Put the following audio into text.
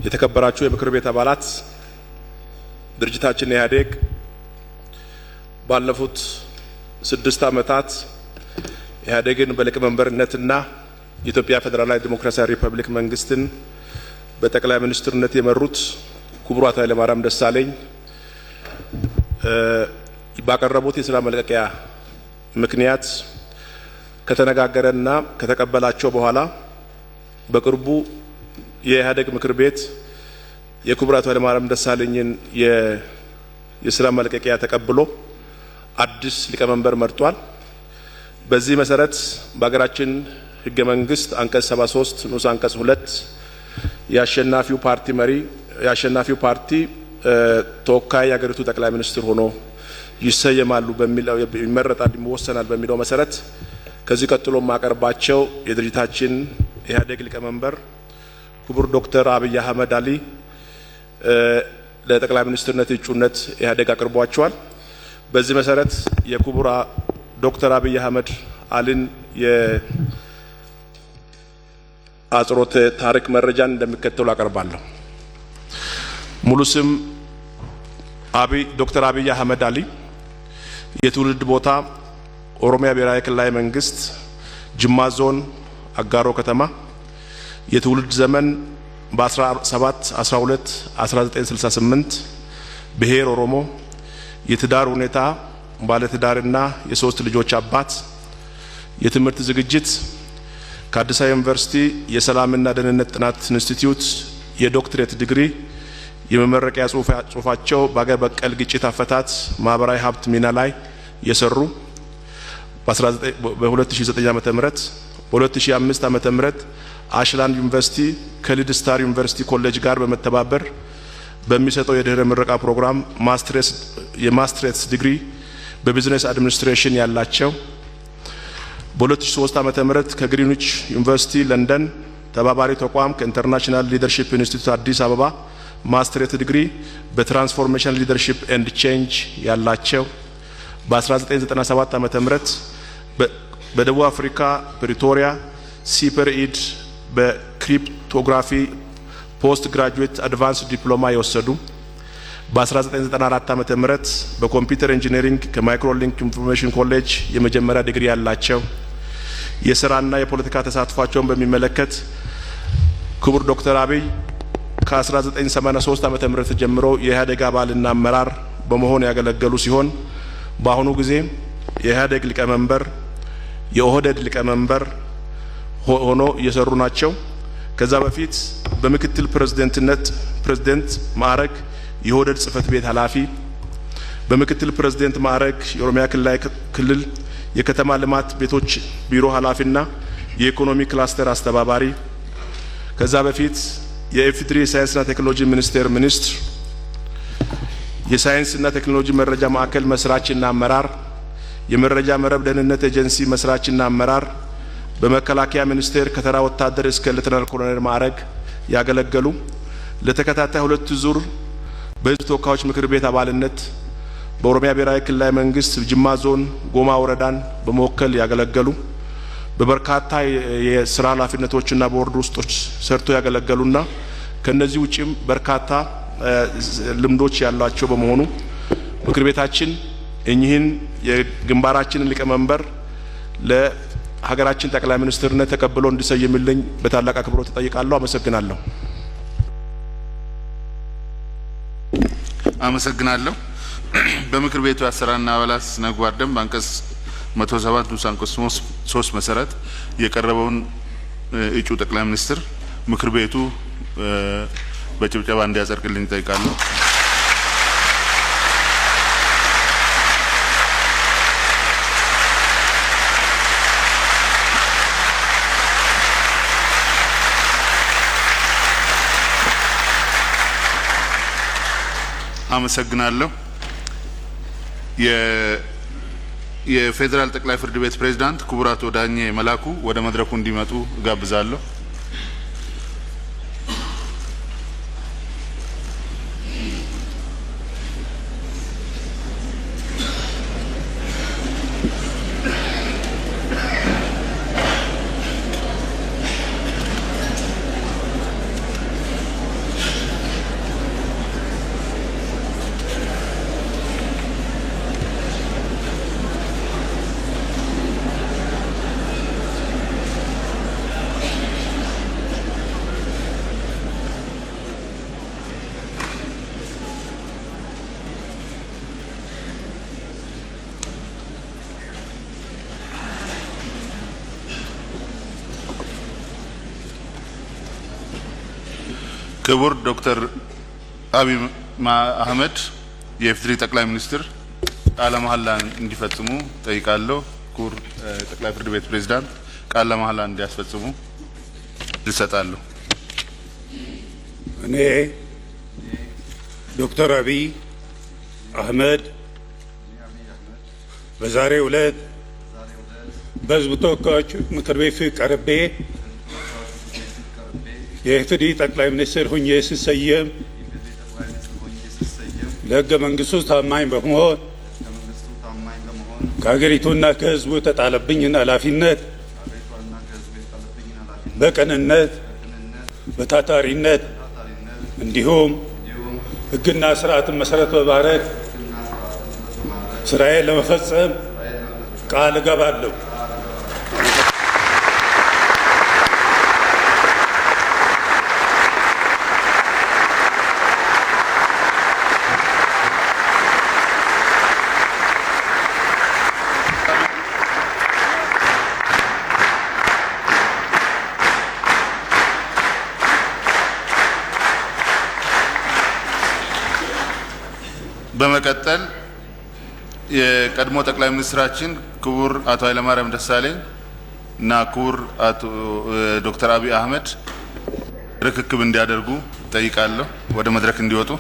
የተከበራችሁ የምክር ቤት አባላት ድርጅታችን ኢህአዴግ ባለፉት 6 ዓመታት ኢህአዴግን በሊቀመንበርነትና የኢትዮጵያ ፌዴራላዊ ዲሞክራሲያዊ ሪፐብሊክ መንግስትን በጠቅላይ ሚኒስትርነት የመሩት ክቡር አቶ ኃይለማርያም ደሳለኝ ባቀረቡት የሥራ መልቀቂያ ምክንያት ከተነጋገረና ከተቀበላቸው በኋላ በቅርቡ የኢህአዴግ ምክር ቤት የክቡር አቶ ኃይለማርያም ደሳለኝን የሥራ መልቀቂያ ተቀብሎ አዲስ ሊቀመንበር መርጧል። በዚህ መሰረት በሀገራችን ህገ መንግስት አንቀጽ 73 ንዑስ አንቀጽ 2 የአሸናፊው ፓርቲ ተወካይ የሀገሪቱ ጠቅላይ ሚኒስትር ሆኖ ይሰየማሉ በሚለው ይመረጣል ይወሰናል በሚለው መሰረት ከዚህ ቀጥሎ ማቀርባቸው የድርጅታችን ኢህአዴግ ሊቀመንበር ክቡር ዶክተር አብይ አህመድ አሊ ለጠቅላይ ሚኒስትርነት እጩነት ኢህአዴግ አቅርቧቸዋል። በዚህ መሰረት የክቡር ዶክተር አብይ አህመድ አሊን የአጽሮተ ታሪክ መረጃን እንደሚከተሉ አቀርባለሁ። ሙሉ ስም ዶክተር አብይ አህመድ አሊ፣ የትውልድ ቦታ ኦሮሚያ ብሔራዊ ክልላዊ መንግስት ጅማ ዞን አጋሮ ከተማ፣ የትውልድ ዘመን በ17/12/1968፣ ብሔር ኦሮሞ፣ የትዳር ሁኔታ ባለትዳርና የሶስት ልጆች አባት፣ የትምህርት ዝግጅት ከአዲስ አበባ ዩኒቨርሲቲ የሰላምና ደህንነት ጥናት ኢንስቲትዩት የዶክትሬት ዲግሪ፣ የመመረቂያ ጽሁፋቸው በአገር በቀል ግጭት አፈታት ማህበራዊ ሀብት ሚና ላይ የሰሩ በ2009 ዓ.ም በ2005 ዓ.ም አሽላንድ ዩኒቨርሲቲ ከሊድ ስታር ዩኒቨርሲቲ ኮሌጅ ጋር በመተባበር በሚሰጠው የድህረ ምረቃ ፕሮግራም የማስትሬትስ ዲግሪ በቢዝነስ አድሚኒስትሬሽን ያላቸው በ2003 ዓ.ም ከግሪንዊች ዩኒቨርሲቲ ለንደን ተባባሪ ተቋም ከኢንተርናሽናል ሊደርሺፕ ኢንስቲትዩት አዲስ አበባ ማስትሬት ዲግሪ በትራንስፎርሜሽን ሊደርሺፕ ኤንድ ቼንጅ ያላቸው በ1997 ዓ.ም በደቡብ አፍሪካ ፕሪቶሪያ ሲፐርኢድ በክሪፕቶግራፊ ፖስት ግራጁዌት አድቫንስ ዲፕሎማ የወሰዱ በ1994 ዓ.ም በኮምፒውተር ኢንጂነሪንግ ከማይክሮሊንክ ኢንፎርሜሽን ኮሌጅ የመጀመሪያ ዲግሪ ያላቸው የስራና የፖለቲካ ተሳትፏቸውን በሚመለከት ክቡር ዶክተር አብይ ከ1983 ዓ.ም ጀምሮ የኢህአዴግ አባልና አመራር በመሆን ያገለገሉ ሲሆን በአሁኑ ጊዜ የኢህአዴግ ሊቀመንበር የኦህዴድ ሊቀመንበር ሆኖ እየሰሩ ናቸው። ከዛ በፊት በምክትል ፕሬዝዳንት ማዕረግ የኦህዴድ ጽህፈት ቤት ኃላፊ፣ በምክትል ፕሬዝዳንት ማዕረግ የኦሮሚያ ክልል የከተማ ልማት ቤቶች ቢሮ ኃላፊና የኢኮኖሚ ክላስተር አስተባባሪ፣ ከዛ በፊት የኢፌዴሪ ሳይንስና ቴክኖሎጂ ሚኒስቴር ሚኒስትር፣ የሳይንስና ቴክኖሎጂ መረጃ ማዕከል መስራችና አመራር፣ የመረጃ መረብ ደህንነት ኤጀንሲ መስራችና አመራር፣ በመከላከያ ሚኒስቴር ከተራ ወታደር እስከ ሌተናል ኮሎኔል ማዕረግ ያገለገሉ፣ ለተከታታይ 2 ዙር በሕዝብ ተወካዮች ምክር ቤት አባልነት በኦሮሚያ ብሔራዊ ክልላዊ መንግስት ጅማ ዞን ጎማ ወረዳን በመወከል ያገለገሉ፣ በበርካታ የስራ ኃላፊነቶችና ቦርድ ውስጦች ሰርቶ ያገለገሉና ከነዚህ ውጪም በርካታ ልምዶች ያሏቸው በመሆኑ ምክር ቤታችን እኚህን የግንባራችንን ሊቀመንበር ለሀገራችን ጠቅላይ ሚኒስትርነት ተቀብሎ እንዲሰየምልኝ በታላቅ አክብሮት ተጠይቃለሁ። አመሰግናለሁ። አመሰግናለሁ። በምክር ቤቱ አሰራርና አባላት ስነ ምግባር ደንብ አንቀጽ 107 ንዑስ አንቀጽ 3 መሰረት የቀረበውን እጩ ጠቅላይ ሚኒስትር ምክር ቤቱ በጭብጨባ እንዲያጸድቅልኝ እጠይቃለሁ። አመሰግናለሁ። የፌዴራል ጠቅላይ ፍርድ ቤት ፕሬዝዳንት ክቡር አቶ ዳኜ መላኩ ወደ መድረኩ እንዲመጡ እጋብዛለሁ። ክቡር ዶክተር አብይ አህመድ የኢፌዴሪ ጠቅላይ ሚኒስትር ቃለ መሐላ እንዲፈጽሙ ጠይቃለሁ። ክቡር ጠቅላይ ፍርድ ቤት ፕሬዝዳንት ቃለ መሐላ እንዲያስፈጽሙ ልሰጣለሁ። እኔ ዶክተር አብይ አህመድ በዛሬው ዕለት በሕዝብ ተወካዮች ምክር ቤት ቀርቤ የኢፌዴሪ ጠቅላይ ሚኒስትር ሆኜ ስሰየም ለሕገ መንግስቱ ታማኝ በመሆን ከሀገሪቱና ከሕዝቡ የተጣለብኝን ኃላፊነት በቅንነት በታታሪነት እንዲሁም ሕግና ስርዓትን መሰረት በማድረግ ስራዬን ለመፈጸም ቃል እገባለሁ። በመቀጠል የቀድሞ ጠቅላይ ሚኒስትራችን ክቡር አቶ ኃይለማርያም ደሳለኝ እና ክቡር አቶ ዶክተር አብይ አህመድ ርክክብ እንዲያደርጉ ጠይቃለሁ። ወደ መድረክ እንዲወጡ